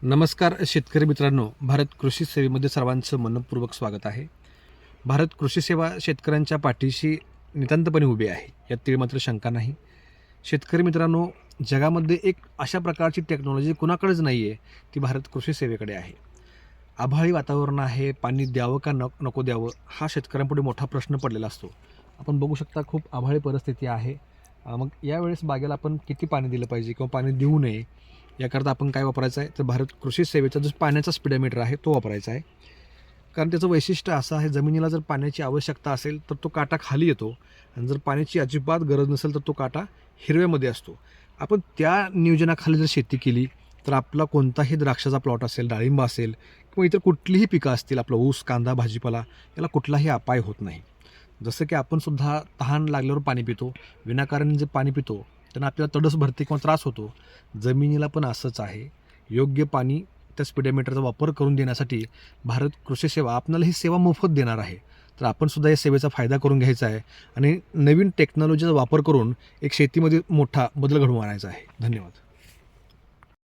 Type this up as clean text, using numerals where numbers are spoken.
नमस्कार शेतकरी मित्रांनो, भारत कृषी सेवेमध्ये सर्वांचं मनपूर्वक स्वागत आहे. भारत कृषी सेवा शेतकऱ्यांच्या पाठीशी नितांतपणे उभी आहे, यात तीळ मात्र शंका नाही. शेतकरी मित्रांनो, जगामध्ये एक अशा प्रकारची टेक्नॉलॉजी कुणाकडेच नाही आहे, ती भारत कृषी सेवेकडे आहे. आभाळी वातावरण आहे, पाणी द्यावं का नको द्यावं हा शेतकऱ्यांपुढे मोठा प्रश्न पडलेला असतो. आपण बघू शकता, खूप आभाळी परिस्थिती आहे. मग यावेळेस बागेला आपण किती पाणी दिलं पाहिजे किंवा पाणी देऊ नये, याकरता आपण काय वापरायचं आहे, तर भारत कृषी सेवेचा जो पाण्याचा स्पीडोमीटर आहे तो वापरायचा आहे. कारण त्याचं वैशिष्ट्य असं आहे, जमिनीला जर पाण्याची आवश्यकता असेल तर तो काटा खाली येतो, आणि जर पाण्याची अजिबात गरज नसेल तर तो काटा हिरव्यामध्ये असतो. आपण त्या नियोजनाखाली जर शेती केली तर आपला कोणताही द्राक्षाचा प्लॉट असेल, डाळिंब असेल किंवा इतर कुठलीही पिकं असतील, आपला ऊस, कांदा, भाजीपाला, याला कुठलाही अपाय होत नाही. जसं की आपण सुद्धा तहान लागल्यावर पाणी पितो, विनाकारण जे पाणी पितो त्यांना आपल्याला तडस भरते किंवा त्रास होतो. जमिनीला पण असंच आहे. योग्य पाणी त्या स्पीडोमीटरचा वापर करून देण्यासाठी भारत कृषी सेवा आपल्याला ही सेवा मोफत देणार आहे. तर आपण सुद्धा या सेवेचा फायदा करून घ्यायचा आहे आणि नवीन टेक्नॉलॉजीचा वापर करून एक शेतीमध्ये मोठा बदल घडवून आणायचा आहे. धन्यवाद.